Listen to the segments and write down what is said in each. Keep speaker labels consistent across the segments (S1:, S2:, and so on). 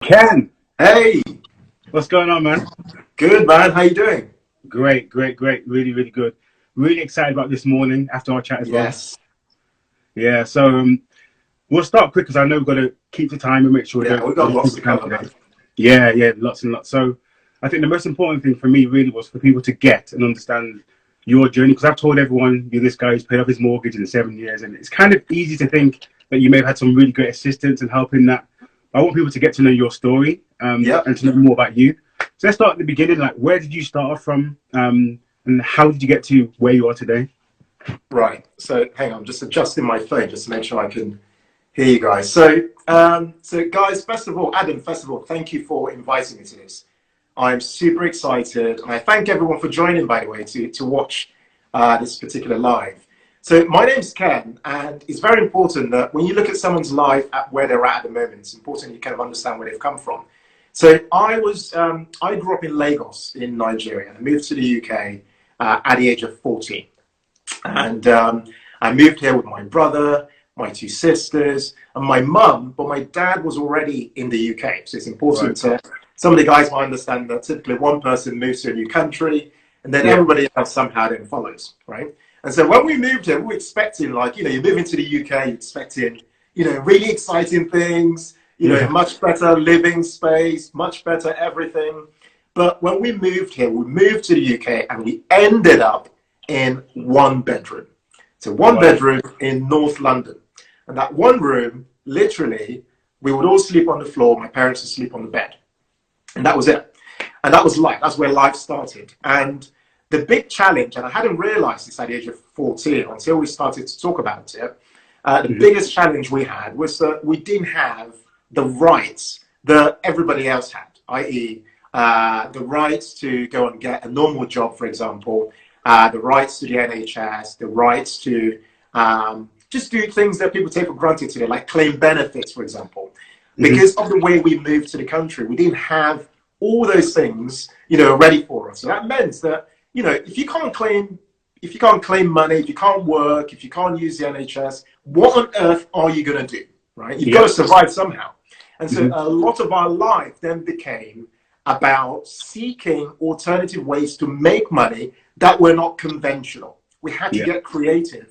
S1: Ken,
S2: Hey,
S1: what's going on, man?
S2: good man. How you doing?
S1: Great, great, great. Really, really good. Really excited about this morning after our chat as well.
S2: Yes.
S1: Yeah, so we'll start quick because I know we've got to keep the time and make sure we
S2: Yeah,
S1: don't
S2: we've got
S1: lose
S2: lots
S1: people's
S2: to
S1: time
S2: cover,
S1: today.
S2: man.
S1: Yeah, yeah, lots and lots. So I think the most important thing for me really was for people to get and understand your journey because I've told everyone you're this guy who's paid off his mortgage in 7 years, and it's kind of easy to think that you may have had some really great assistance and help in that. I want people to get to know your story
S2: Yep.
S1: and to know more about you. So let's start at the beginning. Like, where did you start off from, and how did you get to where you are today?
S2: Right. So hang on, just adjusting my phone just to make sure I can hear you guys. So guys, first of all, Adam, first of all, thank you for inviting me to this. I'm super excited, and I thank everyone for joining, by the way, to watch this particular live. So my name's Ken, and it's very important that when you look at someone's life at where they're at the moment, it's important you kind of understand where they've come from. So I grew up in Lagos in Nigeria, and I moved to the UK at the age of 14. And I moved here with my brother, my two sisters, and my mum, but my dad was already in the UK. So it's
S1: Right.
S2: important to, some of the guys might understand that typically one person moves to a new country, and then
S1: Yeah.
S2: everybody else somehow then follows, right? And so when we moved here, we were expecting, like, you're moving to the UK, you're expecting, really exciting things,
S1: Yeah.
S2: much better living space, much better everything. But when we moved here, we moved to the UK and we ended up in one bedroom. So one
S1: Wow.
S2: bedroom in North London. And that one room, literally, we would all sleep on the floor. My parents would sleep on the bed. And that was it. And that was life. That's where life started. And the big challenge, and I hadn't realized this at the age of 14 until we started to talk about it, the
S1: Hmm.
S2: biggest challenge we had was that we didn't have the rights that everybody else had, i.e., the rights to go and get a normal job, for example, the rights to the NHS, the rights to just do things that people take for granted today, like claim benefits, for example.
S1: Hmm.
S2: Because of the way we moved to the country, we didn't have all those things, ready for us. So that meant that, if you can't claim money, if you can't work, if you can't use the NHS, what on earth are you going to do, right? You've got
S1: Yeah.
S2: to survive somehow. And so
S1: Hmm.
S2: a lot of our life then became about seeking alternative ways to make money that were not conventional. We had to
S1: Yeah.
S2: get creative.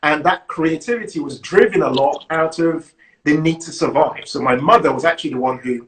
S2: And that creativity was driven a lot out of the need to survive. So my mother was actually the one who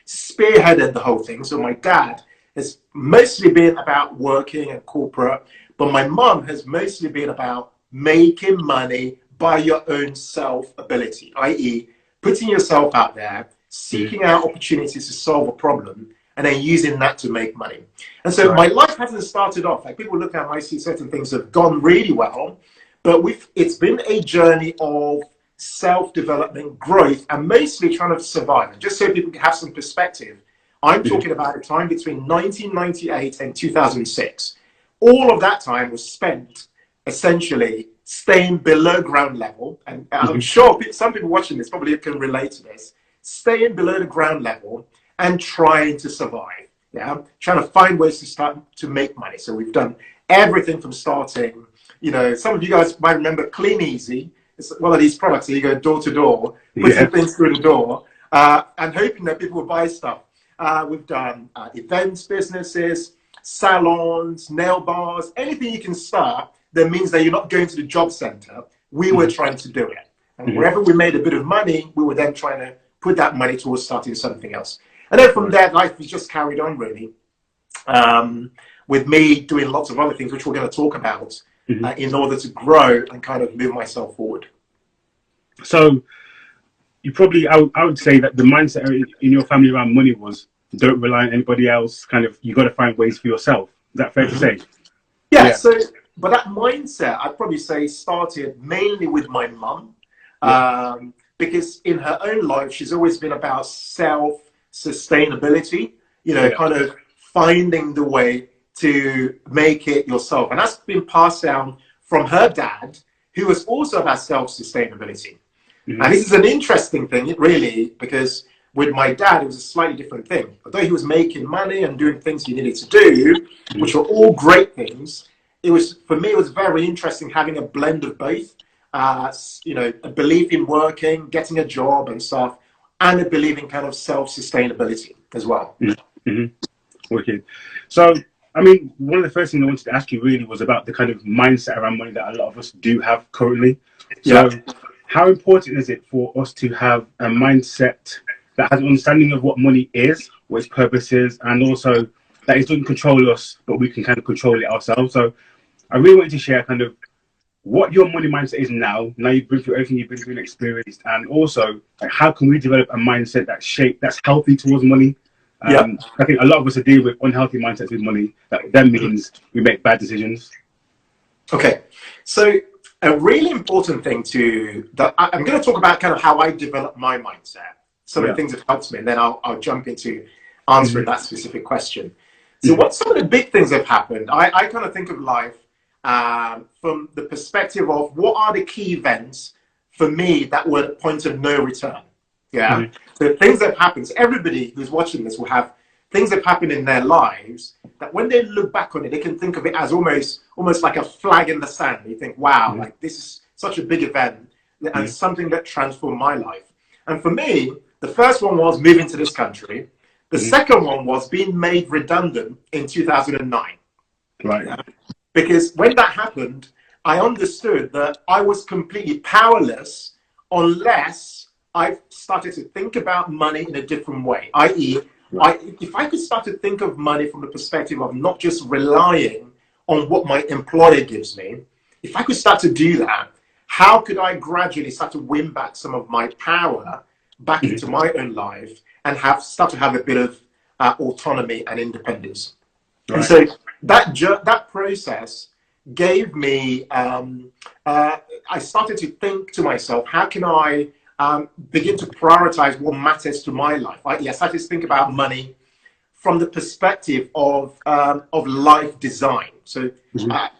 S2: spearheaded the whole thing. So my dad has mostly been about working and corporate, but my mum has mostly been about making money by your own self ability, i.e., putting yourself out there,
S1: Hmm.
S2: seeking out opportunities to solve a problem, and then using that to make money. And so
S1: Right.
S2: my life hasn't started off like people look at, I see certain things have gone really well, but it's been a journey of self-development, growth, and mostly trying to survive. And just so people can have some perspective, I'm
S1: Hmm.
S2: talking about a time between 1998 and 2006. All of that time was spent essentially staying below ground level. And I'm
S1: Hmm.
S2: sure some people watching this probably can relate to this. Staying below the ground level and trying to survive. Yeah, trying to find ways to start to make money. So we've done everything from starting. Some of you guys might remember Clean Easy. It's one of these products that you go door to door, putting
S1: Yeah.
S2: things through the door, and hoping that people will buy stuff. We've done events, businesses, salons, nail bars, anything you can start that means that you're not going to the job center. We were
S1: Hmm.
S2: trying to do it. And
S1: Hmm.
S2: wherever we made a bit of money, we were then trying to put that money towards starting something else. And then from
S1: Right.
S2: there, life has just carried on, really, um, with me doing lots of other things, which we're going to talk about,
S1: Hmm.
S2: in order to grow and kind of move myself forward.
S1: So you probably, I would say that the mindset in your family around money was don't rely on anybody else. Kind of, you got to find ways for yourself. Is that fair to
S2: Mhm.
S1: say?
S2: Yeah,
S1: Yeah.
S2: so, but that mindset, I'd probably say, started mainly with my mum,
S1: Yeah.
S2: because in her own life, she's always been about self sustainability,
S1: Yeah.
S2: kind of finding the way to make it yourself. And that's been passed down from her dad, who was also about self sustainability.
S1: Hmm.
S2: And this is an interesting thing, really, because with my dad, it was a slightly different thing. Although he was making money and doing things he needed to do,
S1: Hmm.
S2: which were all great things, it was, for me, it was very interesting having a blend of both. A belief in working, getting a job and stuff, and I believe in kind of self-sustainability as well.
S1: Mm-hmm. Wicked. So, I mean, one of the first things I wanted to ask you really was about the kind of mindset around money that a lot of us do have currently. So, how important is it for us to have a mindset that has an understanding of what money is, what its purpose is, and also that it doesn't control us, but we can kind of control it ourselves? So, I really wanted to share kind of what your money mindset is now. Now you've been through everything you've been through and experienced, and also like, how can we develop a mindset that's healthy towards money? I think a lot of us are dealing with unhealthy mindsets with money. That then means we make bad decisions.
S2: Okay, so a really important thing I'm going to talk about kind of how I develop my mindset, some of the things that helped me, and then I'll jump into answering that specific question. So what some of the big things have happened, I kind of think of life from the perspective of what are the key events for me that were at point of no return. So things that happen. So everybody who's watching this will have things that happen in their lives that when they look back on it, they can think of it as almost like a flag in the sand. You think, wow, like this is such a big event and something that transformed my life. And for me, the first one was moving to this country. The second one was being made redundant in 2009.
S1: Right.
S2: Because when that happened, I understood that I was completely powerless unless I started to think about money in a different way, i.e., if I could start to think of money from the perspective of not just relying on what my employer gives me, if I could start to do that, how could I gradually start to win back some of my power back into my own life and start to have a bit of autonomy and independence? Right. And so that process gave me, I started to think to myself, how can I begin to prioritize what matters to my life? I started to think about money from the perspective of life design. So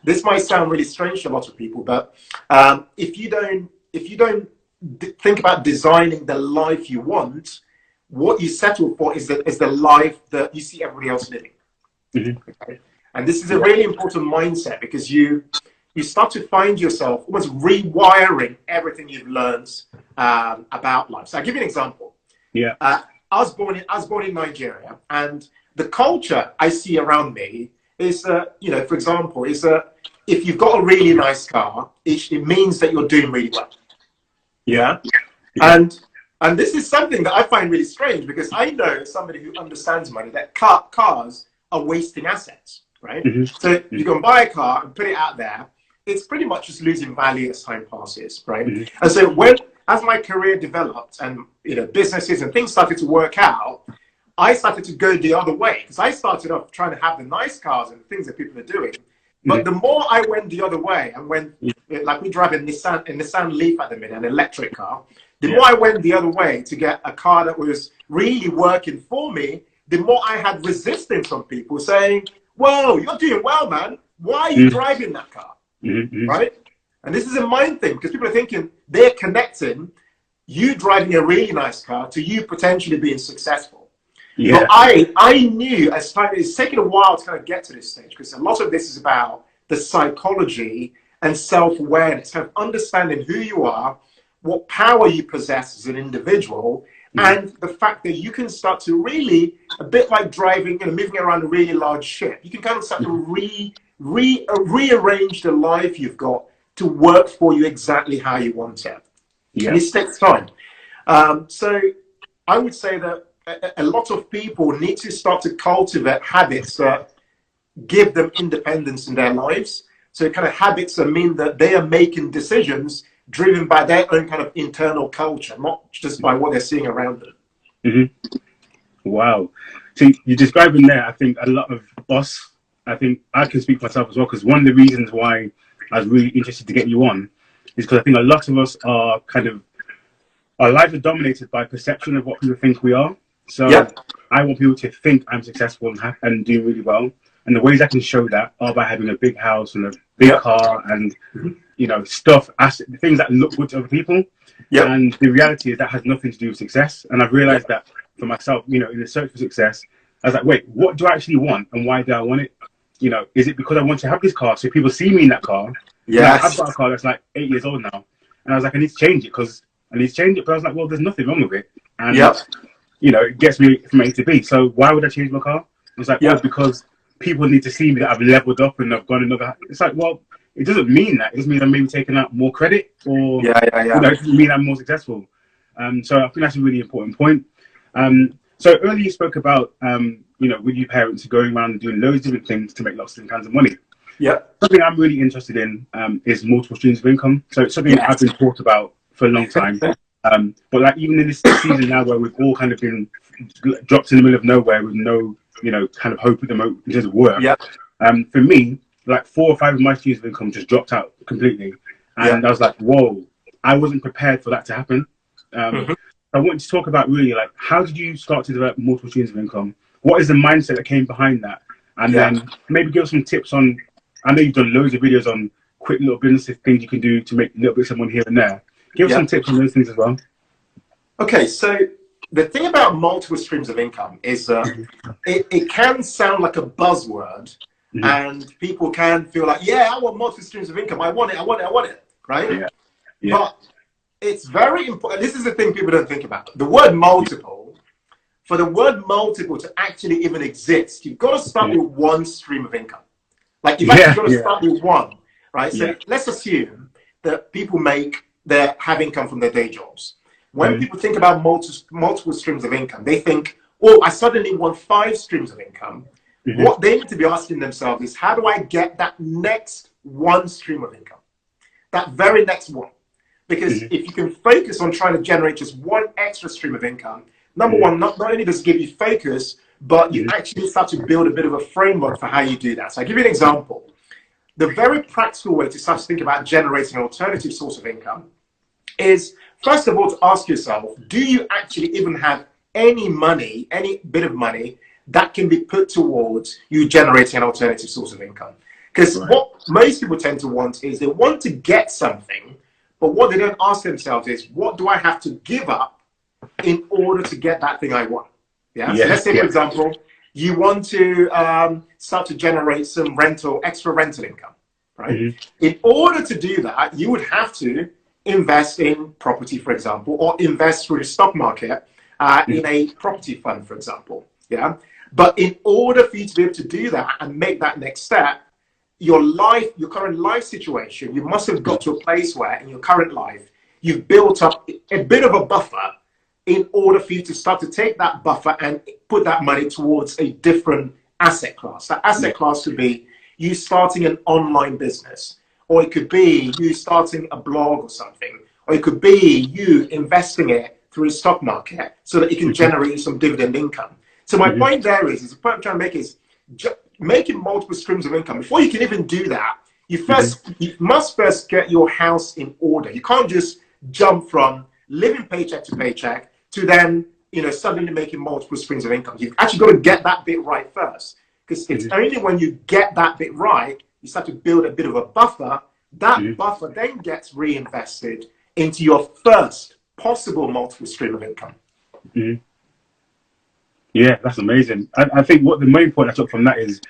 S2: this might sound really strange to a lot of people, but if you don't think about designing the life you want, what you settle for is the life that you see everybody else living. Okay? And this is a really important mindset because you start to find yourself almost rewiring everything you've learned about life. So I'll give you an example. I was born in Nigeria, and the culture I see around me is, for example, is if you've got a really nice car, it means that you're doing really well. And this is something that I find really strange because I know somebody who understands money that cars are wasting assets, right? So you can buy a car and put it out there. It's pretty much just losing value as time passes, right? And so as my career developed and businesses and things started to work out, I started to go the other way because I started off trying to have the nice cars and things that people are doing. But the more I went the other way, and like we drive a Nissan Leaf at the minute, an electric car, the more I went the other way to get a car that was really working for me, the more I had resistance from people saying, whoa, you're doing well, man. Why are you driving that car? Right? And this is a mind thing because people are thinking they're connecting you driving a really nice car to you potentially being successful. But I knew it's taken a while to kind of get to this stage because a lot of this is about the psychology and self-awareness, kind of understanding who you are, what power you possess as an individual, and the fact that you can start to really, a bit like driving, moving around a really large ship, you can kind of start to rearrange the life you've got to work for you exactly how you want it. And this takes time. So I would say that a lot of people need to start to cultivate habits that give them independence in their lives. So kind of habits that mean that they are making decisions driven by their own kind of internal culture, not just by what they're seeing around them.
S1: Wow. So you're describing there, I think a lot of us, I think I can speak for myself as well, because one of the reasons why I was really interested to get you on is because I think a lot of us are our lives are dominated by perception of what people think we are. So I want people to think I'm successful and doing really well. And the ways I can show that are by having a big house and a big car and, stuff, things that look good to other people. And the reality is that has nothing to do with success. And I've realized that for myself, in the search for success, I was like, wait, what do I actually want? And why do I want it? Is it because I want to have this car so people see me in that car? I've got a car that's like 8 years old now. And I was like, I need to change it but I was like, well, there's nothing wrong with it. and
S2: Yep.
S1: it gets me from A to B. So why would I change my car? It's like,
S2: Yep.
S1: oh, because people need to see me that I've leveled up and I've gone another. It's like, well, it doesn't mean that. It just means I'm maybe taking out more credit, or
S2: Yeah, yeah, yeah.
S1: it doesn't mean I'm more successful. So I think that's a really important point. So earlier you spoke about with your parents going around and doing loads of different things to make lots of different kinds of money.
S2: Yep.
S1: Something I'm really interested in is multiple streams of income. So it's something I've been taught about for a long time. But like even in this season now, where we've all kind of been dropped in the middle of nowhere with no, kind of hope at the moment in terms of work.
S2: Yep.
S1: For me, like 4 or 5 of my streams of income just dropped out completely, and I was like, whoa, I wasn't prepared for that to happen. I wanted to talk about really like, how did you start to develop multiple streams of income? What is the mindset that came behind that? And then maybe give us some tips on, I know you've done loads of videos on quick little business things you can do to make little bits of money here and there. Give us some tips on those things as well.
S2: Okay, so the thing about multiple streams of income is it can sound like a buzzword, and people can feel like, yeah, I want multiple streams of income. I want it, right? Yeah. But it's very important. This is the thing people don't think about. The word multiple, for the word multiple to actually even exist, you've got to start with one stream of income. Like you've actually got to start with one, right? So let's assume that people have income from their day jobs. When people think about multiple streams of income, they think, oh, I suddenly want 5 streams of income. What they need to be asking themselves is, how do I get that next one stream of income? That very next one. Because if you can focus on trying to generate just one extra stream of income, number one, not only does it give you focus, but you actually start to build a bit of a framework for how you do that. So I'll give you an example. The very practical way to start to think about generating an alternative source of income is, first of all, to ask yourself, do you actually even have any money, any bit of money that can be put towards you generating an alternative source of income? Because what most people tend to want is they want to get something, but what they don't ask themselves is, what do I have to give up in order to get that thing I want? So let's say, for example, you want to start to generate some extra rental income, right? In order to do that, you would have to invest in property, for example, or invest through the stock market in a property fund, for example. But in order for you to be able to do that and make that next step, your current life situation, you must have got to a place where in your current life, you've built up a bit of a buffer in order for you to start to take that buffer and put that money towards a different asset class. That asset class could be you starting an online business, or it could be you starting a blog or something, or it could be you investing it through the stock market so that you can generate some dividend income. So my point there is the point I'm trying to make is making multiple streams of income. Before you can even do that, you must first get your house in order. You can't just jump from living paycheck to paycheck to then, suddenly making multiple streams of income. You've actually got to get that bit right first, because it's only when you get that bit right, you start to build a bit of a buffer. That buffer then gets reinvested into your first possible multiple stream of income.
S1: Yeah, that's amazing. I think what the main point I took from that is,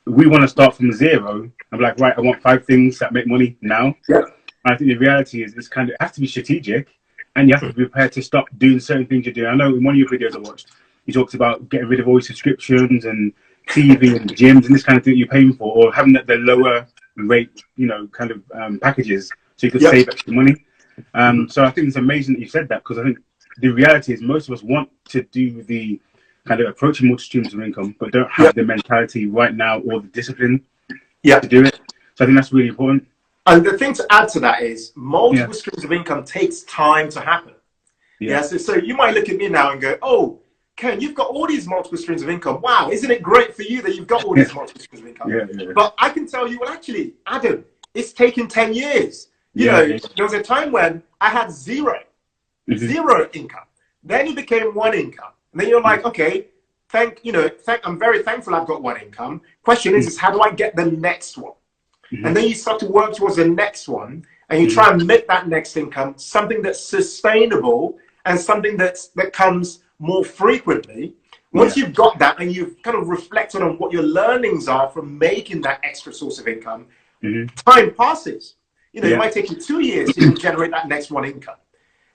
S1: we want to start from zero. I'm like, right, I want 5 things that make money now. I think the reality is, it has to be strategic, and you have to be prepared to stop doing certain things you're doing. I know in one of your videos I watched, you talked about getting rid of all your subscriptions and TV and gyms and this kind of thing you're paying for, or having the lower rate, packages, so you could save extra money. So I think it's amazing that you said that, because I think the reality is most of us want to do the kind of approaching multiple streams of income, but don't have the mentality right now or the discipline to do it. So I think that's really important.
S2: And the thing to add to that is multiple streams of income takes time to happen. So you might look at me now and go, oh, Ken, you've got all these multiple streams of income. Wow, isn't it great for you that you've got all these multiple streams of income? But I can tell you, well, actually, Adam, it's taken 10 years. There was a time when I had zero income. Then it became 1 income. And then you're like, okay, I'm very thankful I've got 1 income. Question is how do I get the next one? And then you start to work towards the next one, and you try and make that next income something that's sustainable and something that comes more frequently. Once you've got that and you've kind of reflected on what your learnings are from making that extra source of income, time passes. It might take you 2 years to generate that next 1 income.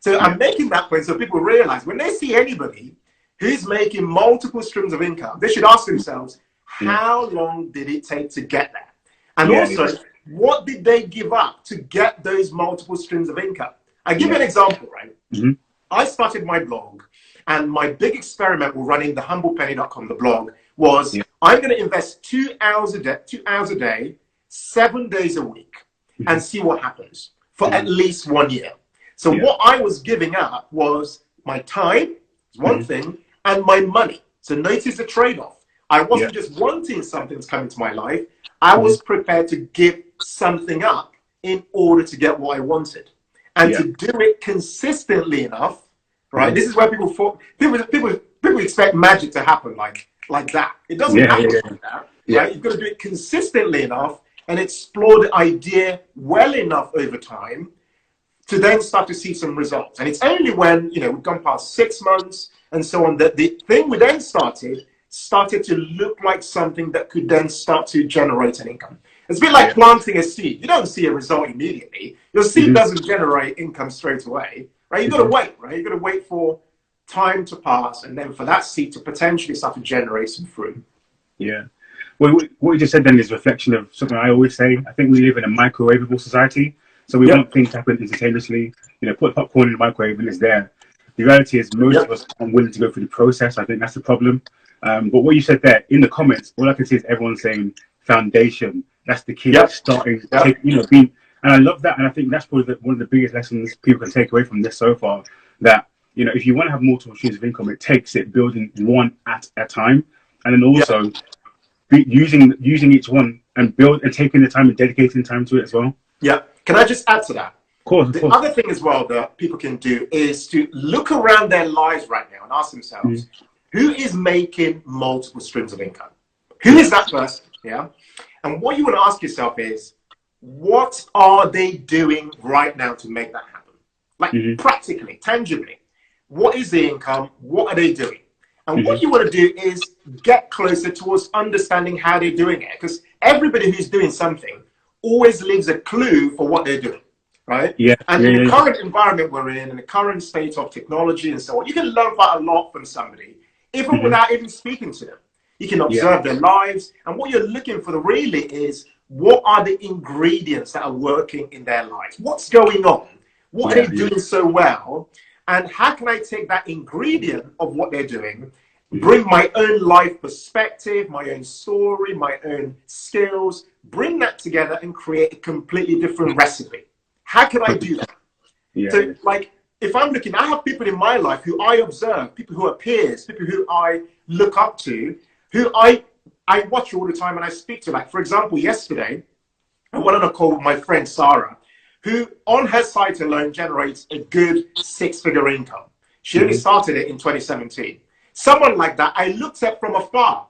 S2: So I'm making that point so people realize when they see anybody who's making multiple streams of income, they should ask themselves, how long did it take to get there? And also, what did they give up to get those multiple streams of income? I give you an example, right? I started my blog, and my big experiment with running the humblepenny.com, the blog, was I'm going to invest 2 hours a day, 7 days a week, and see what happens for at least 1 year. So what I was giving up was my time, one thing, and my money. So notice the trade-off. I wasn't just wanting something that's coming to my life. I was prepared to give something up in order to get what I wanted. And to do it consistently enough, right? This is where people expect magic to happen like that. It doesn't happen like that, right? You've got to do it consistently enough and explore the idea well enough over time to then start to see some results. And it's only when, we've gone past 6 months and so on, that the thing we then started to look like something that could then start to generate an income. It's a bit like planting a seed. You don't see a result immediately. Your seed doesn't generate income straight away, right? You've got to wait, right? You've got to wait for time to pass and then for that seed to potentially start to generate some fruit.
S1: Yeah. Well, what you just said then is a reflection of something I always say. I think we live in a microwavable society. So we want things to happen instantaneously. Put popcorn in the microwave and it's there. The reality is most of us aren't willing to go through the process. I think that's the problem. But what you said there in the comments, all I can see is everyone saying foundation. That's the key. Starting, being, and I love that. And I think that's probably one of the biggest lessons people can take away from this so far. That if you want to have multiple streams of income, it takes it building one at a time, and then also using each one and taking the time and dedicating time to it as well.
S2: Yeah. Can I just add to that?
S1: Of course.
S2: The other thing as well that people can do is to look around their lives right now and ask themselves, who is making multiple streams of income? Who is that person? Yeah. And what you want to ask yourself is, what are they doing right now to make that happen? Like practically, tangibly. What is the income? What are they doing? And what you want to do is get closer towards understanding how they're doing it. Because everybody who's doing something always leaves a clue for what they're doing, right? And in the current environment we're in the current state of technology and so on, you can learn quite a lot from somebody, even without even speaking to them. You can observe their lives. And what you're looking for really is, what are the ingredients that are working in their lives? What's going on? What are they doing so well? And how can I take that ingredient of what they're doing, bring my own life perspective, my own story, my own skills, bring that together and create a completely different recipe? How can I do that? So, like, if I'm looking, I have people in my life who I observe, people who are peers, people who I look up to, who I watch all the time and I speak to. Like, for example, yesterday, I went on a call with my friend Sarah, who on her site alone generates a good 6-figure income. She only started it in 2017. Someone like that, I looked at from afar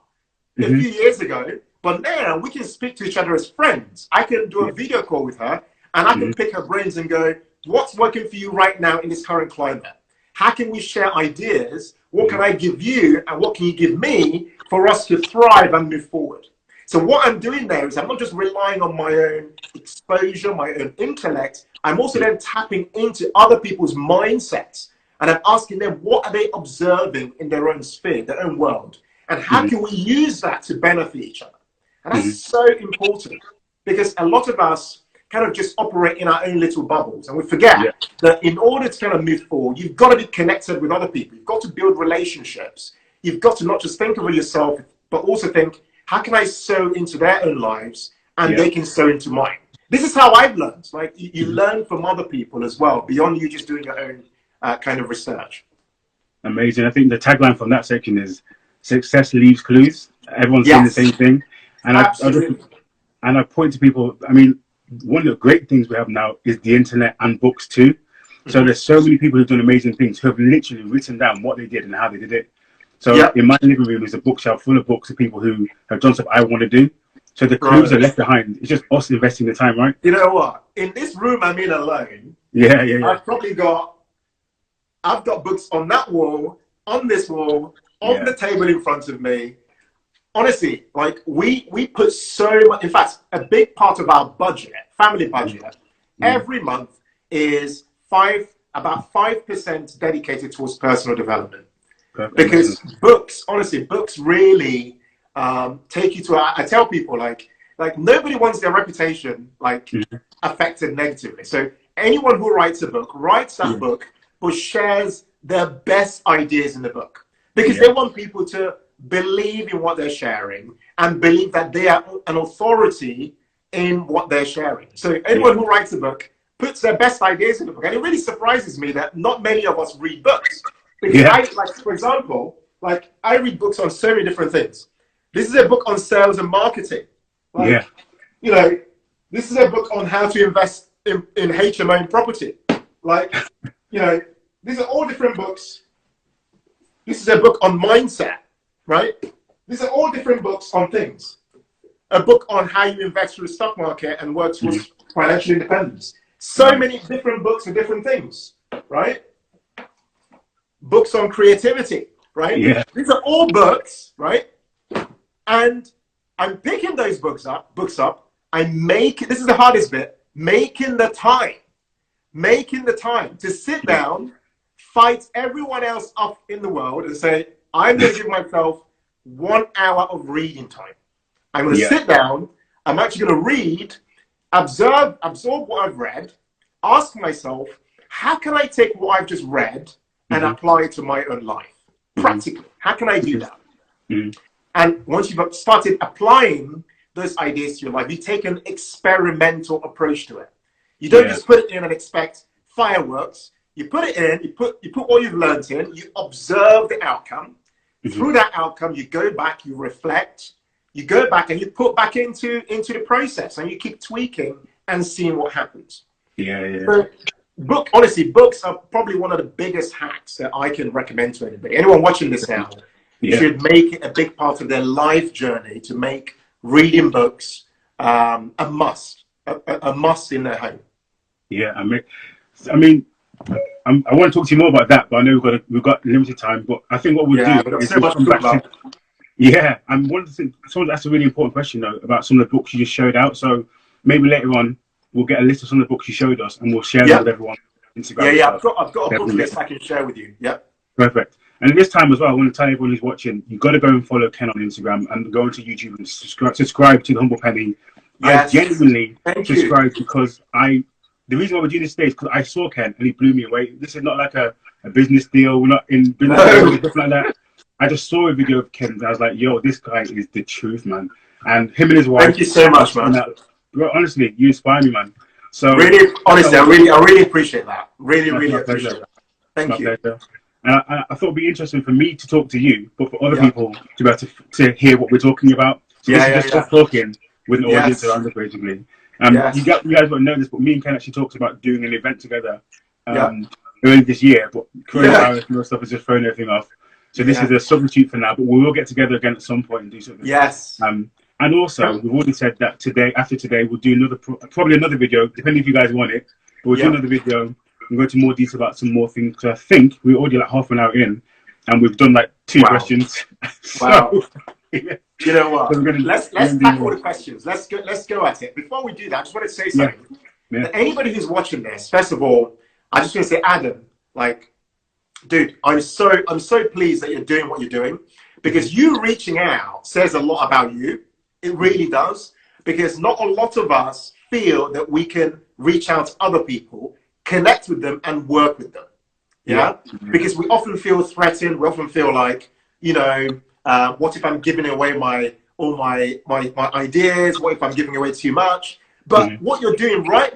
S2: a few years ago, but now we can speak to each other as friends. I can do a video call with her and I can pick her brains and go, what's working for you right now in this current climate? How can we share ideas? What can I give you and what can you give me for us to thrive and move forward? So what I'm doing there is I'm not just relying on my own exposure, my own intellect. I'm also then tapping into other people's mindsets. And I'm asking them, what are they observing in their own sphere, their own world? And how can we use that to benefit each other? And that's so important, because a lot of us kind of just operate in our own little bubbles. And we forget that in order to kind of move forward, you've got to be connected with other people. You've got to build relationships. You've got to not just think of yourself, but also think, how can I sow into their own lives and they can sow into mine? This is how I've learned. Like, you learn from other people as well, beyond you just doing your own kind of research.
S1: Amazing. I think the tagline from that section is, success leaves clues. Everyone's saying the same thing. And I point to people, I mean, one of the great things we have now is the internet and books too. So there's so many people who've done amazing things, who have literally written down what they did and how they did it. So in my living room is a bookshelf full of books of people who have done stuff I want to do. So the clues are left behind. It's just us investing the time, right?
S2: You know what? In this room I'm in alone, I've got books on that wall, on this wall, on the table in front of me. Honestly, like, we put so much, in fact, a big part of our budget, family budget, every month is about 5% dedicated towards personal development.
S1: Perfect.
S2: Because books, honestly, books really take you to. I tell people like nobody wants their reputation like affected negatively. So anyone who writes a book writes that book, but shares their best ideas in the book because they want people to believe in what they're sharing and believe that they are an authority in what they're sharing. So anyone who writes a book puts their best ideas in the book, and it really surprises me that not many of us read books. Because for example, I read books on so many different things. This is a book on sales and marketing. You know, this is a book on how to invest in HMO and property. You know, these are all different books. This is a book on mindset, right? These are all different books on things. A book on how you invest through the stock market and work towards financial independence. So many different books and different things, right? Books on creativity, right? These are all books, right? And I'm picking those books up. This is the hardest bit, making the time to sit down, fight everyone else up in the world and say, I'm going to give myself 1 hour of reading time. I'm going to sit down. I'm actually going to read, absorb what I've read, ask myself, how can I take what I've just read and apply it to my own life? Practically, how can I do that? And once you've started applying those ideas to your life, you take an experimental approach to it. You don't just put it in and expect fireworks. You put it in, you put what you've learned in, you observe the outcome. Through that outcome, you go back, you reflect, you go back and you put back into the process and you keep tweaking and seeing what happens. So, honestly, books are probably one of the biggest hacks that I can recommend to anybody. Anyone watching this now should make it a big part of their life journey to make reading books a must in their home.
S1: I want to talk to you more about that, but I know we've got limited time. But I think what we'll do is we'll come back to and one of the things, that's a really important question though about some of the books you just showed out. So maybe later on we'll get a list of some of the books you showed us and we'll share them with everyone on Instagram.
S2: I've got a book list I can share with you.
S1: Perfect. And at this time as well, I want to tell everyone who's watching, you've got to go and follow Ken on Instagram and go onto YouTube and subscribe to the Humble Penny. I genuinely subscribe because the reason why we're doing this today is because I saw Ken and he blew me away. This is not like a business deal. We're not in business or something like that. I just saw a video of Ken and I was like, yo, this guy is the truth, man. And him and his wife.
S2: Thank you so much, man.
S1: Bro, honestly, you inspire me, man. So
S2: really, honestly, I really appreciate that. Really appreciate that. Thank you.
S1: Pleasure. And I thought it'd be interesting for me to talk to you, but for other people to be able to hear what we're talking about. So this is just talking with an audience around us, basically. You guys won't know this, but me and Ken actually talked about doing an event together early this year, but coronavirus and stuff has just thrown everything off. So this is a substitute for now, but we will get together again at some point and do something. And also, we've already said that after today, we'll do probably another video, depending if you guys want it. But we'll do another video and go into more detail about some more things. So I think we're already like half an hour in, and we've done like 2 questions.
S2: You know what? So let's tackle the questions. Let's go at it. Before we do that, I just want to say something. That anybody who's watching this, first of all, I just want to say, Adam, dude, I'm so pleased that you're doing what you're doing, because you reaching out says a lot about you. It really does, because not a lot of us feel that we can reach out to other people, connect with them, and work with them. Because we often feel threatened. We often feel like, what if I'm giving away my ideas? What if I'm giving away too much? But what we're doing right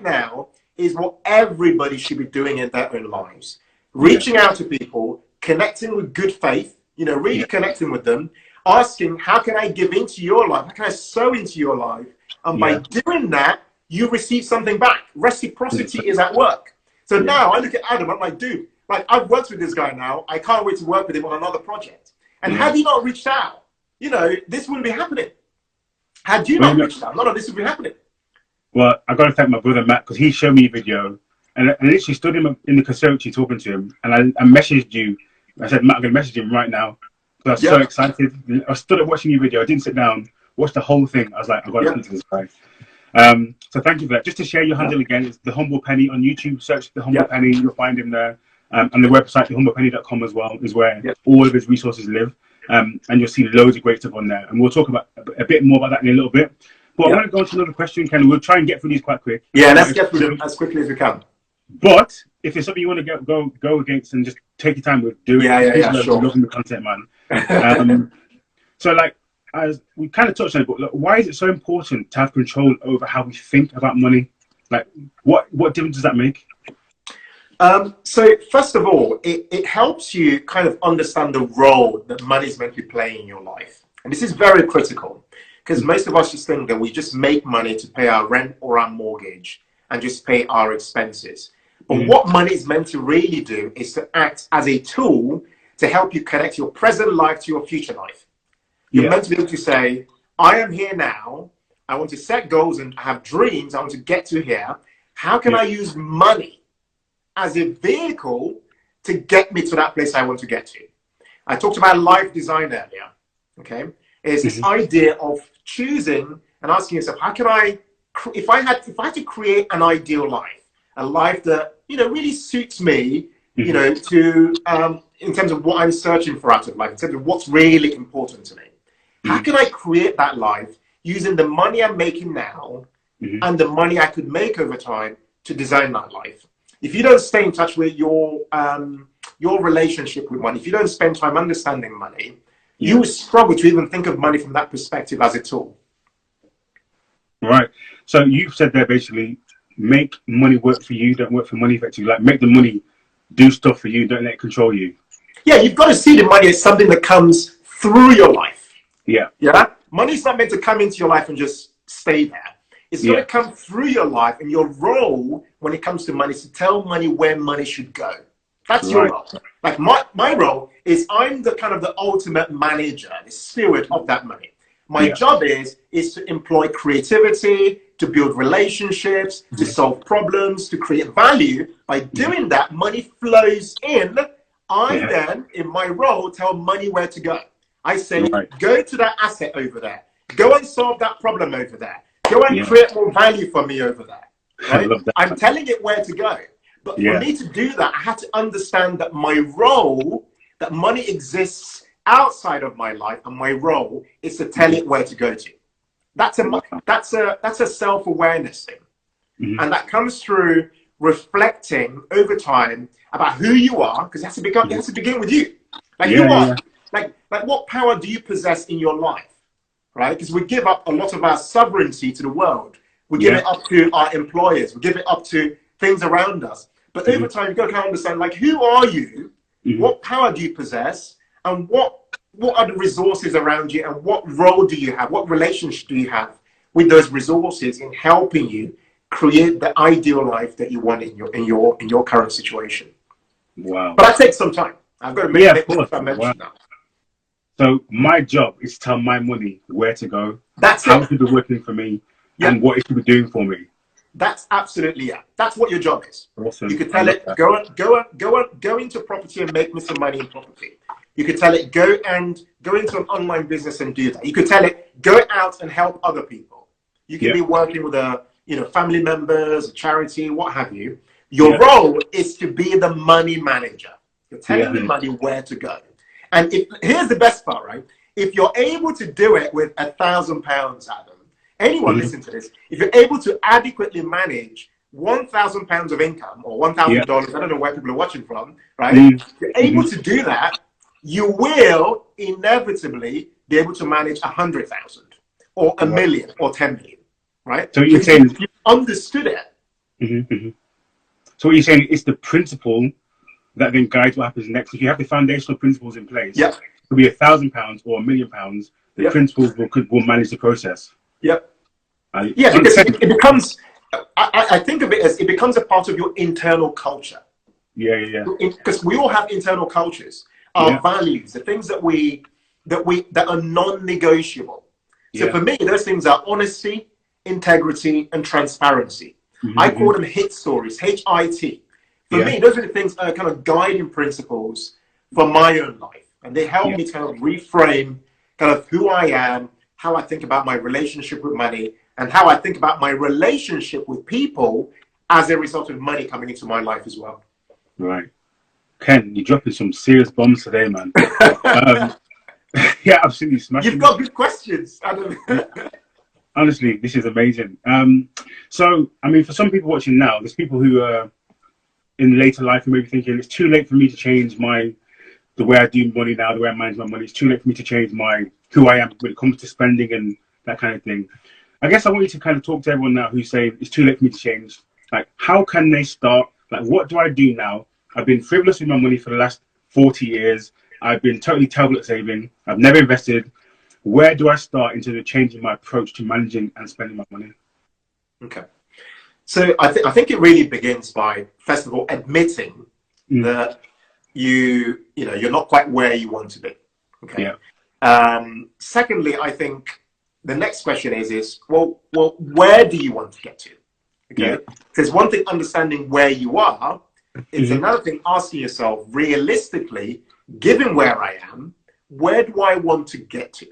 S2: now is what everybody should be doing in their own lives. Reaching out to people, connecting with good faith, really connecting with them, asking, how can I give into your life? How can I sow into your life? And by doing that, you receive something back. Reciprocity is at work. So now I look at Adam, I'm like, dude, I've worked with this guy now. I can't wait to work with him on another project. And had he not reached out, this wouldn't be happening. Had you not reached out, none of this would be happening.
S1: Well, I've got to thank my brother Matt, because he showed me a video, and I literally stood him in the conservatory talking to him, and I messaged you. I said, Matt, I'm going to message him right now. I was so excited. I stood up watching your video. I didn't sit down, watched the whole thing. I was like, I've got to speak to this guy. So thank you for that. Just to share your handle again, it's The Humble Penny on YouTube. Search The Humble Penny, you'll find him there. And the website, thehumblepenny.com as well, is where all of his resources live. And you'll see loads of great stuff on there. And we'll talk about a bit more about that in a little bit. But I want to go on to another question, Ken. We'll try and get through these quite quick.
S2: Yeah, let's get through them as quickly as we can.
S1: But if it's something you want to go against and just take your time with, do it.
S2: Sure.
S1: Loving the content, man. So, like, as we kind of touched on it, but like, why is it so important to have control over how we think about money? Like, what difference does that make?
S2: So first of all, it helps you kind of understand the role that money is meant to be playing in your life. And this is very critical because most of us just think that we just make money to pay our rent or our mortgage and just pay our expenses. But what money is meant to really do is to act as a tool to help you connect your present life to your future life. You're meant to be able to say, I am here now. I want to set goals and have dreams. I want to get to here. How can I use money as a vehicle to get me to that place I want to get to? I talked about life design earlier. Okay, it's this idea of choosing and asking yourself, how can I, if I had to create an ideal life, a life that really suits me, to in terms of what I'm searching for out of life, in terms of what's really important to me. How can I create that life using the money I'm making now and the money I could make over time to design that life? If you don't stay in touch with your relationship with money, if you don't spend time understanding money, you will struggle to even think of money from that perspective as a tool.
S1: Right. So you've said there basically, make money work for you, don't work for money effectively. Like, make the money do stuff for you, don't let it control you.
S2: Yeah, you've got to see the money as something that comes through your life.
S1: Yeah.
S2: Money's not meant to come into your life and just stay there. It's got to come through your life, and your role when it comes to money is to tell money where money should go. That's your role. Like my role is I'm the kind of the ultimate manager, the steward of that money. My job is to employ creativity, to build relationships, to solve problems, to create value. By doing that, money flows in. I then, in my role, tell money where to go. I say, go to that asset over there. Go and solve that problem over there. Go and create more value for me over there. Right? I'm telling it where to go. But for me to do that, I had to understand that my role, that money exists outside of my life, and my role is to tell it where to go to. That's a self-awareness thing. And that comes through reflecting over time about who you are, because it has to begin with you. Like you are. Like what power do you possess in your life, right? Because we give up a lot of our sovereignty to the world. We give it up to our employers. We give it up to things around us. But over time, you've got to kind of understand, like, who are you? What power do you possess? And what are the resources around you? And what role do you have? What relationship do you have with those resources in helping you create the ideal life that you want in your current situation?
S1: Wow.
S2: But that takes some time. I've got to make that mention now.
S1: So my job is to tell my money where to go,
S2: that's
S1: how it should be working for me, and what it should be doing for me.
S2: That's absolutely That's what your job is.
S1: Awesome.
S2: You could tell it go into property and make me some money in property. You could tell it go into an online business and do that. You could tell it go out and help other people. You could be working with family members, a charity, what have you. Your role is to be the money manager. You're telling the money where to go. And here's the best part, right? If you're able to do it with £1,000, Adam, anyone listen to this, if you're able to adequately manage £1,000 of income or $1,000, I don't know where people are watching from, right? If you're able to do that, you will inevitably be able to manage 100,000 or a million or 10 million, right?
S1: So you're saying
S2: you understood it.
S1: So what you're saying is the principle that then guides what happens next. If you have the foundational principles in place, it could be £1,000 or £1 million. The principles will manage the process.
S2: Because it becomes. I think of it as it becomes a part of your internal culture. Because we all have internal cultures, our values, the things that are non-negotiable. So for me, those things are honesty, integrity, and transparency. I call them HIT stories, HIT. For me, those are the things kind of guiding principles for my own life. And they help me kind of reframe kind of who I am, how I think about my relationship with money, and how I think about my relationship with people as a result of money coming into my life as well.
S1: Right. Ken, you're dropping some serious bombs today, man. Yeah, absolutely smashing.
S2: You've got good questions, Adam.
S1: Honestly, this is amazing. So, I mean, for some people watching now, there's people who are in later life and maybe thinking it's too late for me to change the way I do money now, the way I manage my money. It's too late for me to change who I am when it comes to spending and that kind of thing. I guess I want you to kind of talk to everyone now who's saying it's too late for me to change. Like, how can they start? Like, what do I do now? I've been frivolous with my money for the last 40 years. I've been totally terrible at saving. I've never invested. Where do I start in terms of changing my approach to managing and spending my money?
S2: Okay. So I think it really begins by, first of all, admitting that you're not quite where you want to be. Okay. Yeah. Secondly, I think the next question is well, where do you want to get to? Okay. Because one thing, understanding where you are, it's another thing asking yourself, realistically, given where I am, where do I want to get to?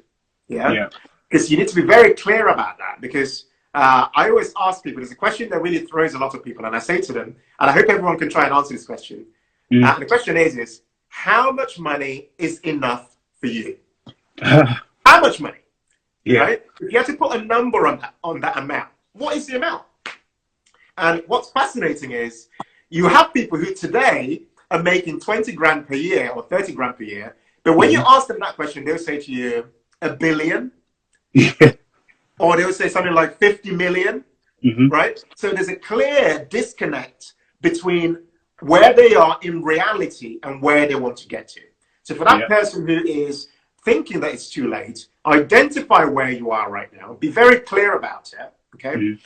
S2: Yeah. Because you need to be very clear about that, because I always ask people, there's a question that really throws a lot of people, and I say to them, and I hope everyone can try and answer this question. And the question is how much money is enough for you? How much money? Yeah. Right? If you have to put a number on that amount, what is the amount? And what's fascinating is you have people who today are making 20 grand per year or 30 grand per year, but when you ask them that question, they'll say to you, $1 billion. Or they'll say something like 50 million, right? So there's a clear disconnect between where they are in reality and where they want to get to. So for that person who is thinking that it's too late, identify where you are right now, be very clear about it, okay?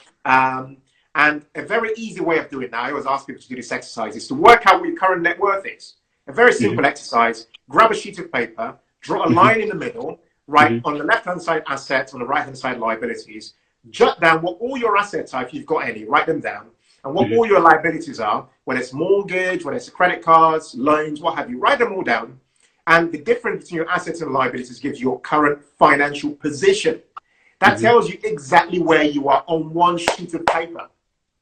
S2: And a very easy way of doing that, I always ask people to do this exercise, is to work out what your current net worth is. A very simple exercise. Grab a sheet of paper, draw a line in the middle, write on the left-hand side assets, on the right-hand side liabilities, jot down what all your assets are, if you've got any, write them down, and what all your liabilities are, whether it's mortgage, whether it's credit cards, loans, what have you, write them all down. And the difference between your assets and liabilities gives you your current financial position. That tells you exactly where you are on one sheet of paper.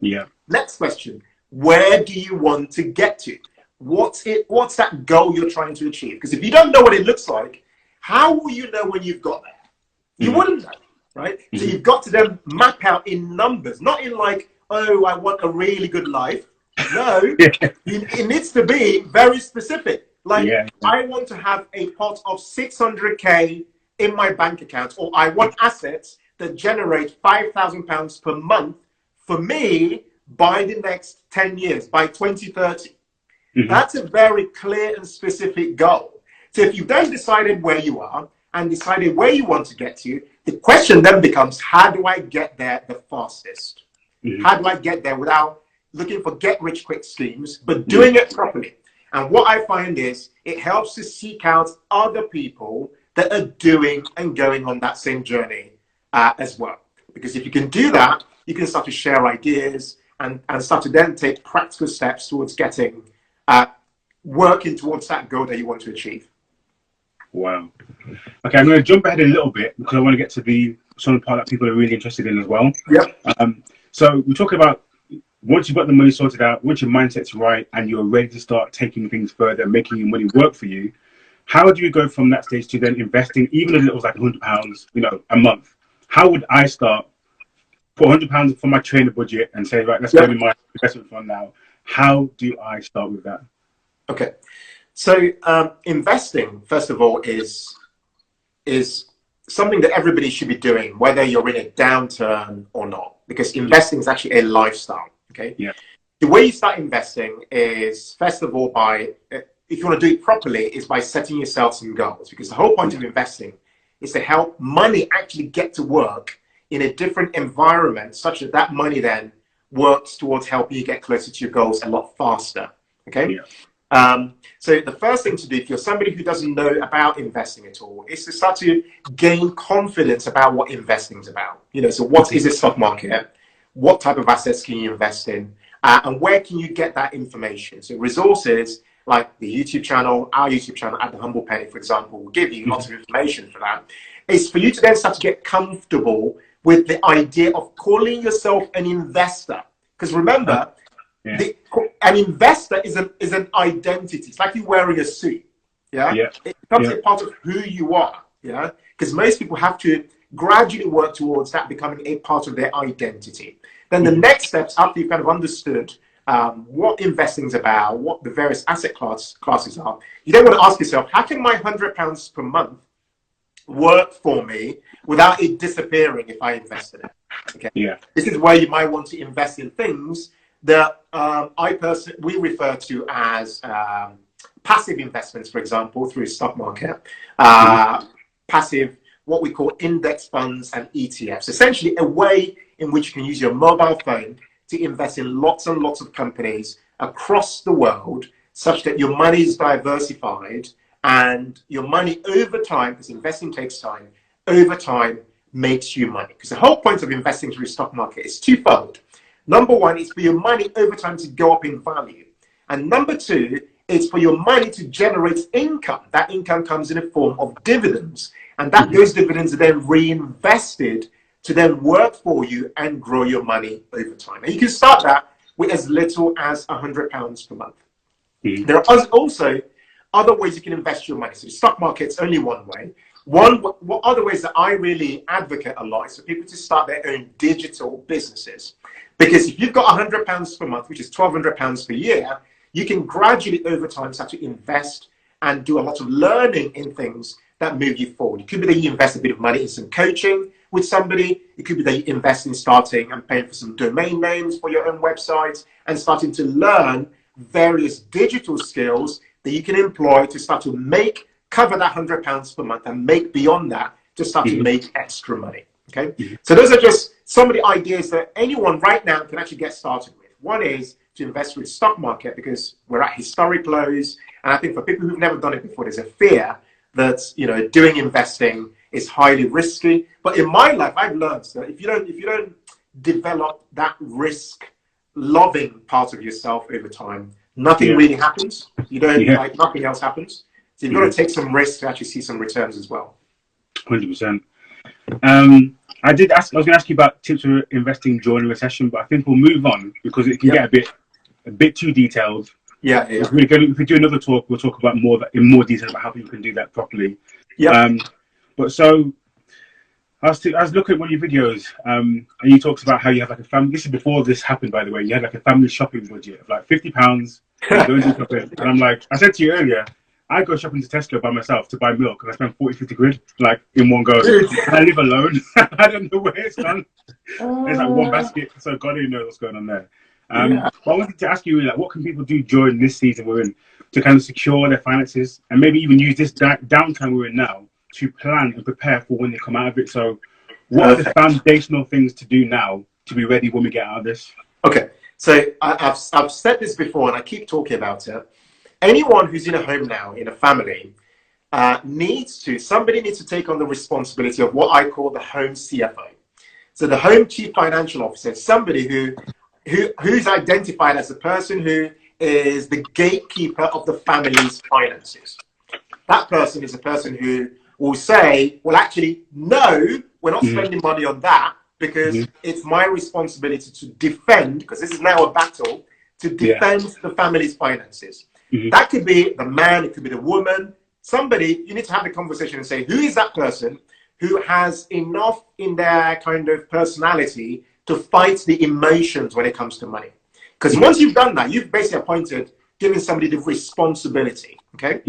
S2: Yeah. Next question. Where do you want to get to? What's that goal you're trying to achieve? Because if you don't know what it looks like, how will you know when you've got there? You wouldn't know, right? So you've got to then map out in numbers, not in like, oh, I want a really good life. No, it needs to be very specific. Like, I want to have a pot of 600K in my bank account, or I want assets that generate £5,000 per month for me by the next 10 years, by 2030. That's a very clear and specific goal. So if you've then decided where you are and decided where you want to get to, the question then becomes, how do I get there the fastest? How do I get there without looking for get-rich-quick schemes, but doing it properly? And what I find is it helps to seek out other people that are doing and going on that same journey as well. Because if you can do that, you can start to share ideas and start to then take practical steps towards getting, working towards that goal that you want to achieve.
S1: Wow. Okay, I'm going to jump ahead a little bit because I want to get to the some part that people are really interested in as well. So we're talking about once you've got the money sorted out, once your mindset's right and you're ready to start taking things further, making your money work for you, how do you go from that stage to then investing, even if it was like £100, a month? How would I start? Put £100 for my trainer budget and say, right, let's go in my investment fund now. How do I start with that?
S2: Okay. So investing, first of all, is something that everybody should be doing, whether you're in a downturn or not, because investing is actually a lifestyle. Okay. Yeah. The way you start investing is, first of all, by, if you want to do it properly, is by setting yourself some goals, because the whole point of investing is to help money actually get to work in a different environment, such that that money then works towards helping you get closer to your goals a lot faster. Okay. Yeah. So the first thing to do, if you're somebody who doesn't know about investing at all, is to start to gain confidence about what investing is about. So what is the stock market? What type of assets can you invest in? And where can you get that information? So resources like the YouTube channel, our YouTube channel at The Humble Penny, for example, will give you lots of information for that. It's for you to then start to get comfortable with the idea of calling yourself an investor. Because remember,
S1: Yeah.
S2: an investor is an identity. It's like you wearing a suit. Yeah. It becomes a part of who you are. Yeah. Because most people have to gradually work towards that becoming a part of their identity. Then the next steps, after you've kind of understood what investing is about, what the various asset classes are, you then want to ask yourself, how can my £100 per month work for me without it disappearing if I invest in it? Okay.
S1: Yeah.
S2: This is where you might want to invest in things that we refer to as passive investments, for example, through stock market, passive, what we call index funds and ETFs, essentially a way in which you can use your mobile phone to invest in lots and lots of companies across the world, such that your money is diversified and your money over time, because investing takes time, over time makes you money. Because the whole point of investing through the stock market is twofold. Number one, it's for your money over time to go up in value. And number two, it's for your money to generate income. That income comes in a form of dividends. And that those dividends are then reinvested to then work for you and grow your money over time. And you can start that with as little as £100 per month. There are also other ways you can invest your money. So the stock market's only one way. What other ways that I really advocate a lot is for people to start their own digital businesses. Because if you've got £100 per month, which is £1,200 per year, you can gradually over time start to invest and do a lot of learning in things that move you forward. It could be that you invest a bit of money in some coaching with somebody. It could be that you invest in starting and paying for some domain names for your own website and starting to learn various digital skills that you can employ to start to cover that £100 per month and make beyond that to start to make extra money. Okay. So those are just some of the ideas that anyone right now can actually get started with. One is to invest with stock market, because we're at historic lows. And I think for people who've never done it before, there's a fear that, doing investing is highly risky. But in my life, I've learned that if you don't develop that risk-loving part of yourself over time, nothing really happens. You don't nothing else happens. So you've got to take some risks to actually see some returns as well.
S1: 100%. I was going to ask you about tips for investing during a recession, but I think we'll move on because it can get a bit too detailed.
S2: Yeah.
S1: If we do another talk, we'll talk about in more detail about how people can do that properly. Yeah. But so I was looking at one of your videos, and you talked about how you have like a family. This is before this happened, by the way. You had like a family shopping budget of like £50. And I'm like, I said to you earlier, I go shopping to Tesco by myself to buy milk, and I spend 40-50 quid like in one go. And I live alone. I don't know where it's gone. It's like one basket, so God only knows what's going on there. But I wanted to ask you, like, what can people do during this season we're in to kind of secure their finances and maybe even use this downtime we're in now to plan and prepare for when they come out of it? So what are the foundational things to do now to be ready when we get out of this?
S2: Okay, so I've said this before and I keep talking about it. Anyone who's in a home now, in a family, somebody needs to take on the responsibility of what I call the home CFO. So the home chief financial officer, somebody who's identified as the person who is the gatekeeper of the family's finances. That person is a person who will say, well, actually, no, we're not spending money on that because it's my responsibility to defend, because this is now a battle, to defend the family's finances. That could be the man, it could be the woman. Somebody, you need to have a conversation and say, who is that person who has enough in their kind of personality to fight the emotions when it comes to money? Because once you've done that, you've basically giving somebody the responsibility, okay?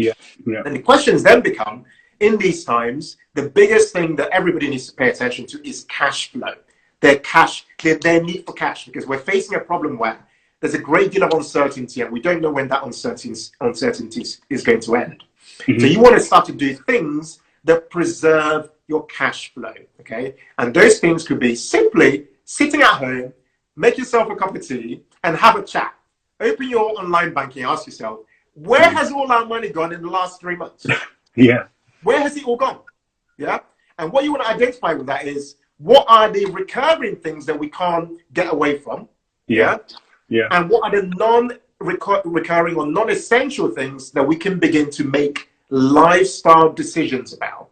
S2: And the questions then become, in these times, the biggest thing that everybody needs to pay attention to is cash flow. Their need for cash, because we're facing a problem where there's a great deal of uncertainty and we don't know when that uncertainty is going to end. So you want to start to do things that preserve your cash flow, okay? And those things could be simply sitting at home, make yourself a cup of tea and have a chat. Open your online banking, ask yourself, where has all our money gone in the last 3 months? Where has it all gone? And what you want to identify with that is, what are the recurring things that we can't get away from? And what are the non-recurring or non-essential things that we can begin to make lifestyle decisions about?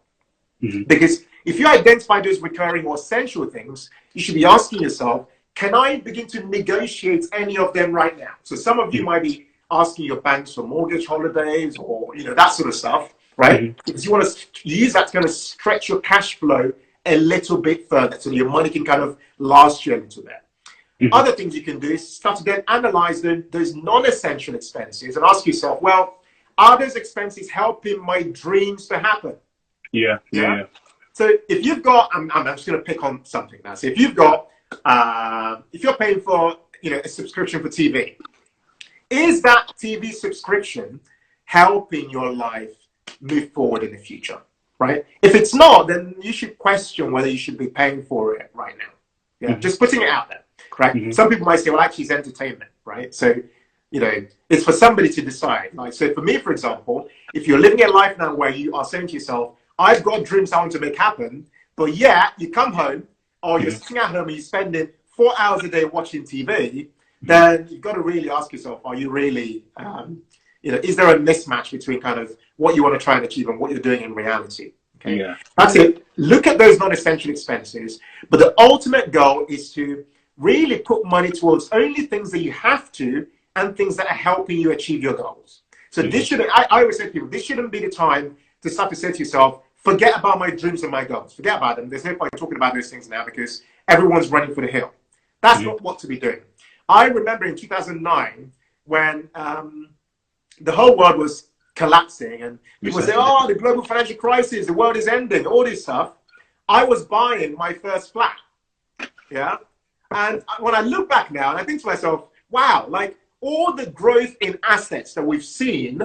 S2: Because if you identify those recurring or essential things, you should be asking yourself, can I begin to negotiate any of them right now? So some of you might be asking your banks for mortgage holidays or, that sort of stuff, right? Because you want to use that to kind of stretch your cash flow a little bit further so your money can kind of last you a little bit. Other things you can do is start to then analyze those non-essential expenses and ask yourself, well, are those expenses helping my dreams to happen?
S1: Yeah.
S2: So if you've got, I'm just going to pick on something now. So if you've got, if you're paying for, a subscription for TV, is that TV subscription helping your life move forward in the future, right? If it's not, then you should question whether you should be paying for it right now. Yeah, just putting it out there, right? Some people might say, well, actually, it's entertainment, right? So, it's for somebody to decide. Like, so for me, for example, if you're living a life now where you are saying to yourself, I've got dreams I want to make happen, but you come home or you're sitting at home and you're spending 4 hours a day watching TV, then you've got to really ask yourself, are you really, is there a mismatch between kind of what you want to try and achieve and what you're doing in reality? Okay.
S1: Yeah.
S2: That's it. Look at those non-essential expenses, but the ultimate goal is to really put money towards only things that you have to and things that are helping you achieve your goals. So this shouldn't, I always say to people, this shouldn't be the time to start to say to yourself, forget about my dreams and my goals. Forget about them. There's no point talking about those things now because everyone's running for the hill. That's not what to be doing. I remember in 2009 when the whole world was collapsing and people say, oh, the global financial crisis, the world is ending, all this stuff. I was buying my first flat. Yeah. And when I look back now and I think to myself, wow, like all the growth in assets that we've seen,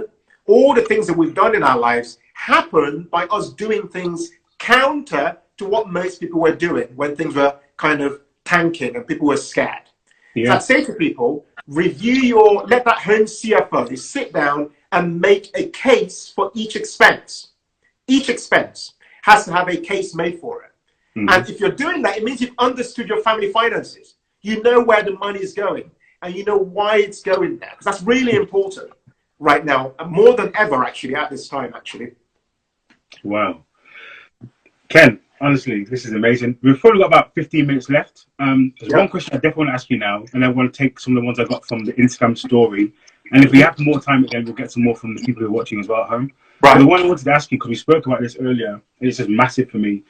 S2: all the things that we've done in our lives happened by us doing things counter to what most people were doing when things were kind of tanking and people were scared. So I'd say to people, let that home CFO sit down and make a case for each expense. Each expense has to have a case made for it. And if you're doing that, it means you've understood your family finances. You know where the money is going and you know why it's going there. Because that's really important right now, more than ever, actually, at this time, actually.
S1: Wow. Ken, honestly, this is amazing. We've probably got about 15 minutes left. There's one question I definitely want to ask you now, and I want to take some of the ones I got from the Instagram story. And if we have more time again, we'll get some more from the people who are watching as well at home. Right. But the one I wanted to ask you, because we spoke about this earlier, and it's just massive for me.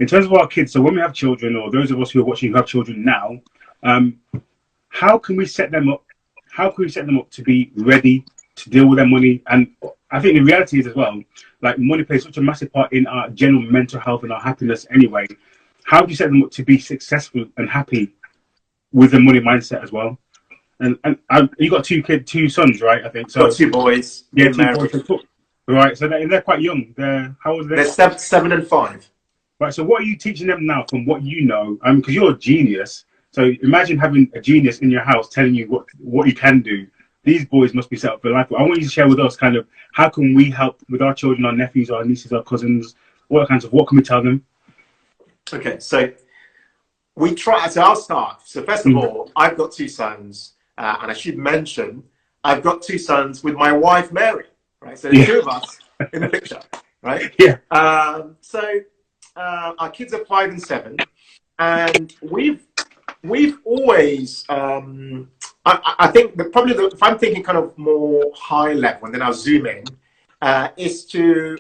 S1: In terms of our kids, so when we have children, or those of us who are watching who have children now, how can we set them up? How can we set them up to be ready to deal with their money? And I think the reality is as well, like money plays such a massive part in our general mental health and our happiness anyway. How do you set them up to be successful and happy with the money mindset as well? And you got two sons, right? I think so.
S2: Got two boys.
S1: Yeah, two boys. Right, so they're quite young. How old are they?
S2: They're 7 and 5.
S1: Right, so what are you teaching them now from what you know? Because you're a genius. So imagine having a genius in your house telling you what you can do. These boys must be set up for life. I want you to share with us kind of how can we help with our children, our nephews, our nieces, our cousins, what can we tell them?
S2: Okay, so we try. So I'll start. So first of all, I've got two sons, and I should mention I've got two sons with my wife Mary. Right, so there's two of us in the picture, right? Yeah. So our kids are 5 and 7, and we've always. I think if I'm thinking kind of more high level, and then I'll zoom in, is to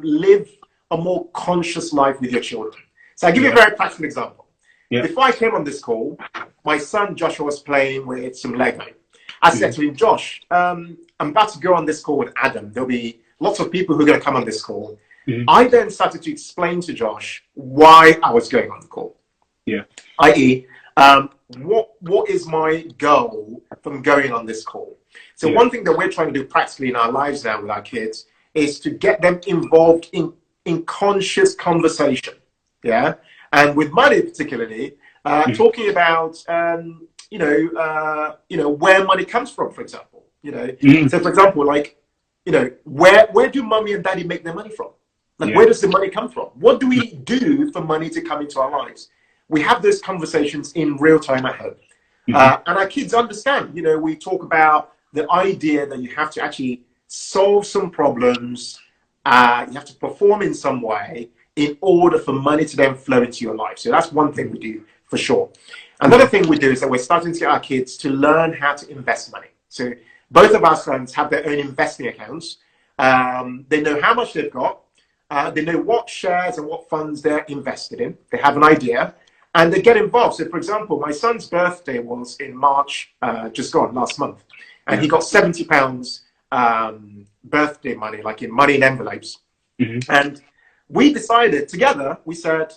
S2: live a more conscious life with your children. So I'll give you a very practical example. Yeah. Before I came on this call, my son Joshua was playing with some Lego. I said to him, Josh, I'm about to go on this call with Adam. There'll be lots of people who are going to come on this call. I then started to explain to Josh why I was going on the call. Yeah. I.e., what is my goal from going on this call? So one thing that we're trying to do practically in our lives now with our kids is to get them involved in conscious conversation. Yeah. And with money particularly, talking about, where money comes from, for example. So for example, like, where do mommy and daddy make their money from? Like, where does the money come from? What do we do for money to come into our lives? We have those conversations in real time at home. And our kids understand, we talk about the idea that you have to actually solve some problems, you have to perform in some way in order for money to then flow into your life. So that's one thing we do for sure. Another thing we do is that we're starting to get our kids to learn how to invest money. So both of our sons have their own investing accounts. They know how much they've got. They know what shares and what funds they're invested in. They have an idea and they get involved. So for example, my son's birthday was in March, just gone last month. And he got £70 birthday money, like in money in envelopes. And we decided together, we said,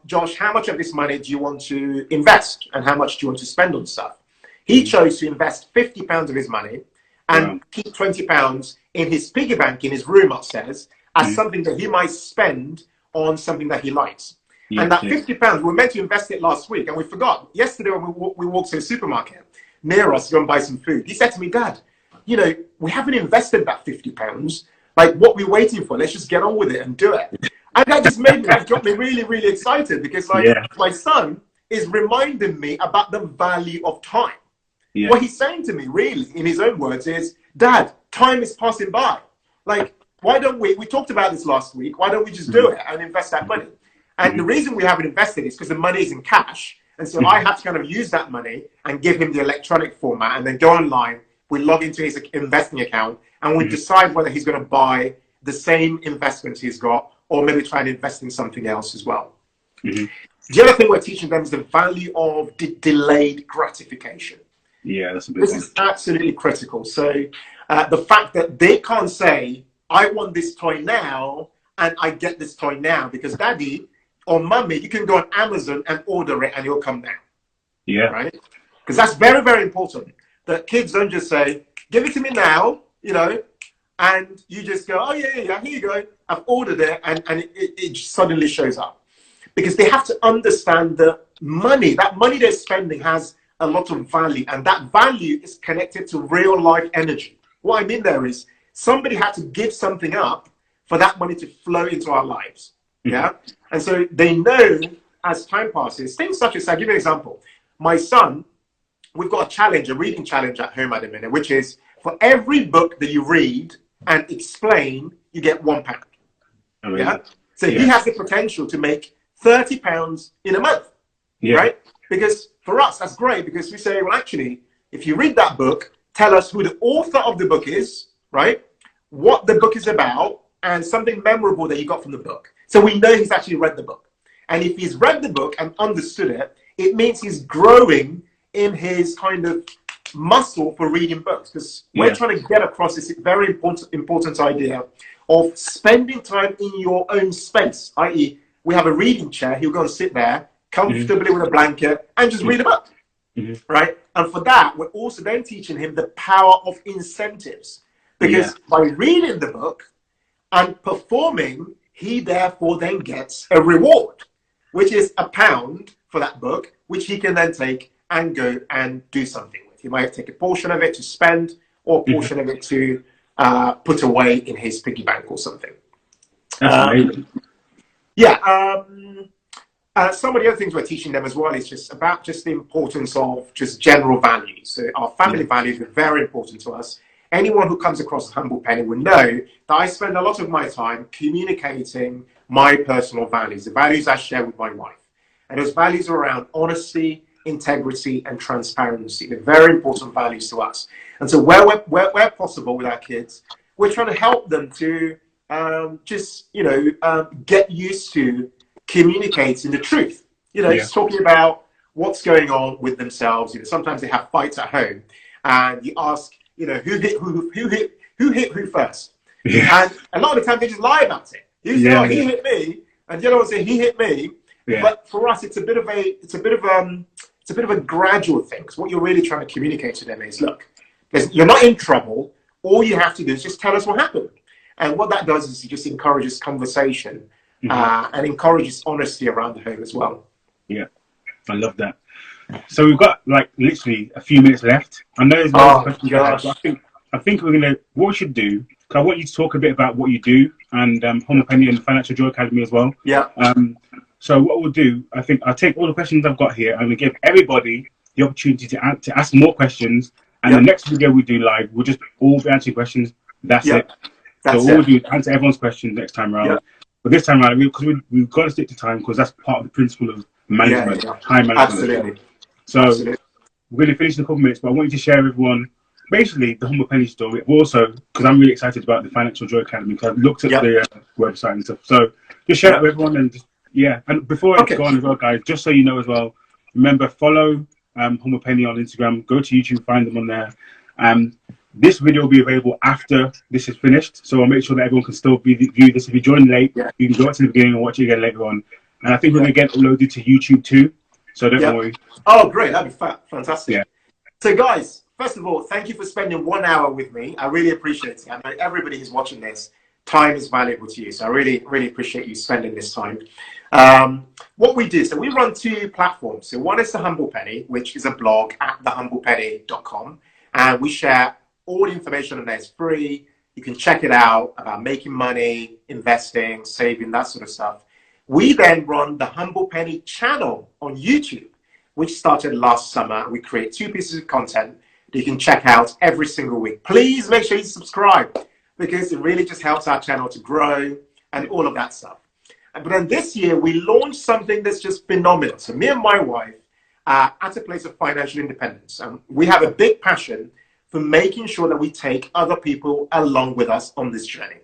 S2: Josh, how much of this money do you want to invest? And how much do you want to spend on stuff? He chose to invest £50 of his money and keep £20 in his piggy bank in his room upstairs as something that he might spend on something that he likes. And that £50, we were meant to invest it last week and we forgot. Yesterday when we walked to a supermarket near us to go and buy some food, he said to me, Dad, you know, we haven't invested that £50. Like, what are we waiting for? Let's just get on with it and do it. And that just got me really, really excited because my son is reminding me about the value of time. What he's saying to me really in his own words is, Dad, time is passing by. Like, why don't we talked about this last week, why don't we just do it and invest that money? And the reason we haven't invested is because the money is in cash. And so I have to kind of use that money and give him the electronic format and then go online. We log into his investing account and we decide whether he's going to buy the same investments he's got or maybe try and invest in something else as well. The other thing we're teaching them is the value of delayed gratification. Yeah, that's a big one. This is absolutely critical. So the fact that they can't say, I want this toy now and I get this toy now because Daddy or Mummy, you can go on Amazon and order it and it'll come now. Yeah. Right? Because that's very, very important. That kids don't just say, give it to me now, you know, and you just go, oh, yeah, here you go. I've ordered it, and it suddenly shows up. Because they have to understand that that money they're spending has a lot of value, and that value is connected to real life energy. What I mean there is somebody had to give something up for that money to flow into our lives. Yeah? And so they know as time passes, things such as, I'll give you an example. My son, we've got a reading challenge at home at the minute, which is for every book that you read and explain, you get £1. Yeah. So he has the potential to make £30 in a month. Right? Because for us, that's great because we say, well, actually, if you read that book, tell us who the author of the book is, right? What the book is about, and something memorable that you got from the book. So we know he's actually read the book. And if he's read the book and understood it, it means he's growing in his kind of muscle for reading books, because we're trying to get across this very important idea of spending time in your own space, i.e. we have a reading chair, he'll go and sit there comfortably with a blanket and just read a book, right? And for that, we're also then teaching him the power of incentives, because by reading the book and performing, he therefore then gets a reward, which is £1 for that book, which he can then take and go and do something with. He might take a portion of it to spend or a portion of it to put away in his piggy bank or something. Some of the other things we're teaching them as well is just about the importance of just general values. So our family values are very important to us. Anyone who comes across Humble Penny will know that I spend a lot of my time communicating my personal values, the values I share with my wife. And those values are around honesty, integrity, and transparency. They're very important values to us. And so where possible with our kids, we're trying to help them to get used to communicating the truth. Just talking about what's going on with themselves. Sometimes they have fights at home, and you ask, who hit who first? And a lot of the time they just lie about it. You say, he hit me, and the other one say he hit me. But for us, it's a bit of a gradual thing. Because what you're really trying to communicate to them is, look, you're not in trouble. All you have to do is just tell us what happened. And what that does is it just encourages conversation and encourages honesty around the home as well. Yeah, I love that. So we've got literally a few minutes left. I know there's lots of questions, but I think what we should do, because I want you to talk a bit about what you do and Humble Penny and Financial Joy Academy as well. Yeah. So what we'll do, I think I'll take all the questions I've got here and we'll give everybody the opportunity to ask more questions. And the next video we do live, we'll just all be answering questions. That's it. So all we'll do is answer everyone's questions next time around.
S1: But this time around, because we've got to stick to time, because that's part of the principle of management, time management.
S2: Absolutely.
S1: So
S2: Absolutely.
S1: we're going to finish in a couple of minutes, but I want you to share with everyone basically the Humble Penny story. Also, because I'm really excited about the Financial Joy Academy, because I've looked at the website and stuff. So just share it with everyone, and just, and before I go on as well, guys, just so you know as well, remember, follow Humble Penny on Instagram, go to YouTube, find them on there. This video will be available after this is finished, so I'll make sure that everyone can still view this. If you join late, you can go back to the beginning and watch it again later on. And I think we're going to get uploaded to YouTube too, so don't worry.
S2: Oh, great. That'd be fantastic.
S1: Yeah.
S2: So, guys, first of all, thank you for spending 1 hour with me. I really appreciate it. I know everybody who's watching this, time is valuable to you. So I really, really appreciate you spending this time. What we do, so we run 2 platforms. So one is the Humble Penny, which is a blog at thehumblepenny.com. And we share all the information on there. It's free. You can check it out about making money, investing, saving, that sort of stuff. We then run the Humble Penny channel on YouTube, which started last summer. We create 2 pieces of content that you can check out every single week. Please make sure you subscribe, because it really just helps our channel to grow and all of that stuff. But then this year, we launched something that's just phenomenal. So me and my wife are at a place of financial independence. And we have a big passion for making sure that we take other people along with us on this journey.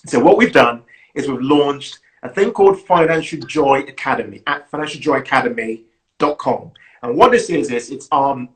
S2: So what we've done is we've launched a thing called Financial Joy Academy at financialjoyacademy.com. And what this is it's a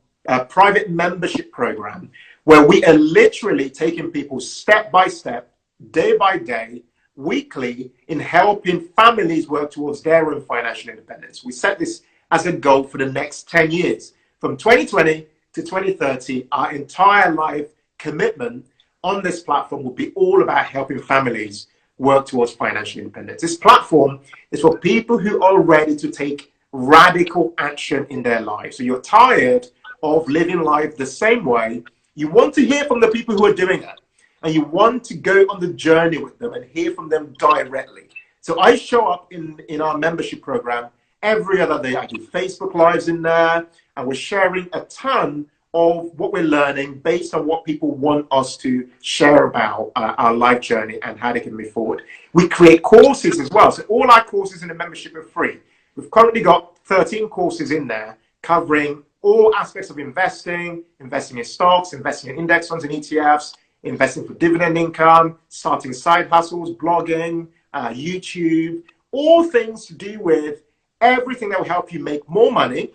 S2: private membership program where we are literally taking people step by step, day by day, weekly, in helping families work towards their own financial independence. We set this as a goal for the next 10 years. From 2020 to 2030, our entire life commitment on this platform will be all about helping families work towards financial independence. This platform is for people who are ready to take radical action in their lives. So you're tired of living life the same way. You want to hear from the people who are doing it, and you want to go on the journey with them and hear from them directly. So I show up in our membership program every other day. I do Facebook Lives in there, and we're sharing a ton of what we're learning based on what people want us to share about our life journey and how they can move forward. We create courses as well. So all our courses in the membership are free. We've currently got 13 courses in there covering all aspects of investing in stocks, investing in index funds and ETFs, investing for dividend income, starting side hustles, blogging, YouTube, all things to do with everything that will help you make more money,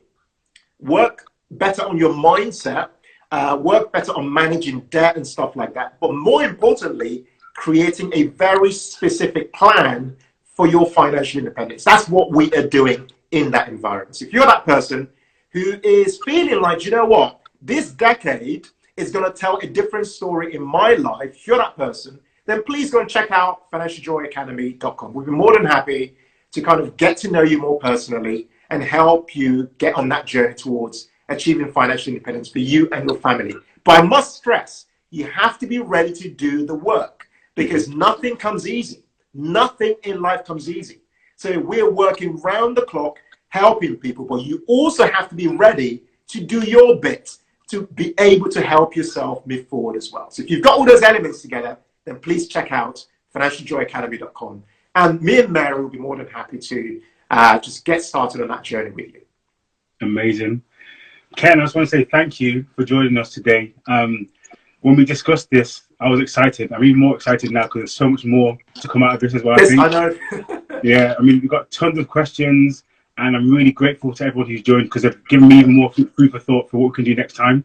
S2: work better on your mindset, work better on managing debt and stuff like that. But more importantly, creating a very specific plan for your financial independence. That's what we are doing in that environment. So if you're that person who is feeling like, you know what, this decade is going to tell a different story in my life, if you're that person, then please go and check out financialjoyacademy.com. We'll be more than happy to kind of get to know you more personally and help you get on that journey towards achieving financial independence for you and your family. But I must stress, you have to be ready to do the work, because nothing comes easy. Nothing in life comes easy. So we're working round the clock, helping people, but you also have to be ready to do your bit to be able to help yourself move forward as well. So if you've got all those elements together, then please check out financialjoyacademy.com. And me and Mary will be more than happy to just get started on that journey with you.
S1: Amazing. Ken, I just want to say thank you for joining us today. When we discussed this, I was excited. I'm even more excited now because there's so much more to come out of this as well.
S2: Yes, I know.
S1: Yeah, I mean, we've got tons of questions, and I'm really grateful to everyone who's joined, because they've given me even more food for thought for what we can do next time.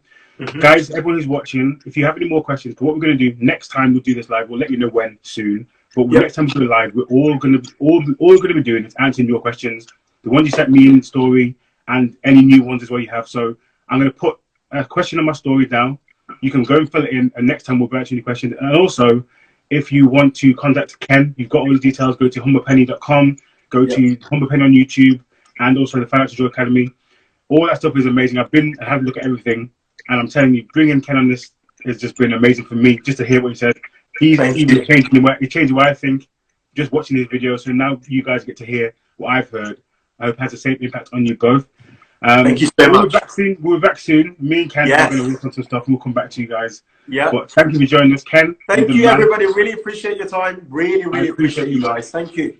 S1: Guys, everyone who's watching, if you have any more questions, what we're going to do next time we'll do this live, we'll let you know when soon. But next time we do it live, we're all going to be doing is answering your questions, the ones you sent me in the story, and any new ones as well you have. So I'm going to put a question on my story now. You can go and fill it in, and next time we'll go answer any questions. And also, if you want to contact Ken, you've got all the details. Go to humblepenny.com, go to Humble Penny on YouTube, and also the Financial Joy Academy. All that stuff is amazing. I've been and had a look at everything, and I'm telling you, bringing Ken on this has just been amazing for me, just to hear what he said. He's even changed the way I think, just watching these videos. So now you guys get to hear what I've heard. I hope it has the same impact on you both.
S2: Thank you so
S1: We'll be
S2: much.
S1: back soon. We'll be back soon. Me and Ken are going to work on some stuff. We'll come back to you guys.
S2: Yeah.
S1: But thank you for joining us, Ken.
S2: Thank you, everybody. Really appreciate your time. Really appreciate you guys. Thank you.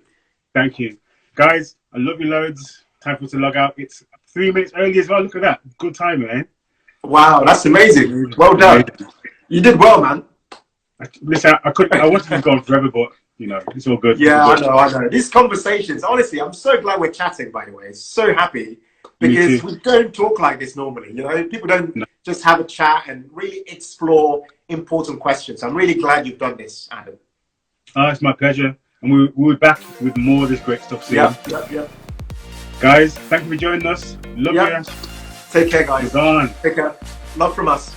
S1: Thank you. Guys, I love you loads. Time for us to log out. It's 3 minutes early as well. Look at that. Good timing, eh?
S2: Wow, that's amazing. Well done. You did well, man.
S1: Listen, I wanted to go on forever, but you know, it's all good.
S2: Yeah, I know. These conversations, honestly, I'm so glad we're chatting, by the way. So happy because we don't talk like this normally. You know, people don't just have a chat and really explore important questions. I'm really glad you've done this, Adam.
S1: It's my pleasure. And we'll be back with more of this great stuff soon.
S2: Yep.
S1: Guys, thank you for joining us. Love you.
S2: Take care, guys.
S1: Take
S2: care. Love from us.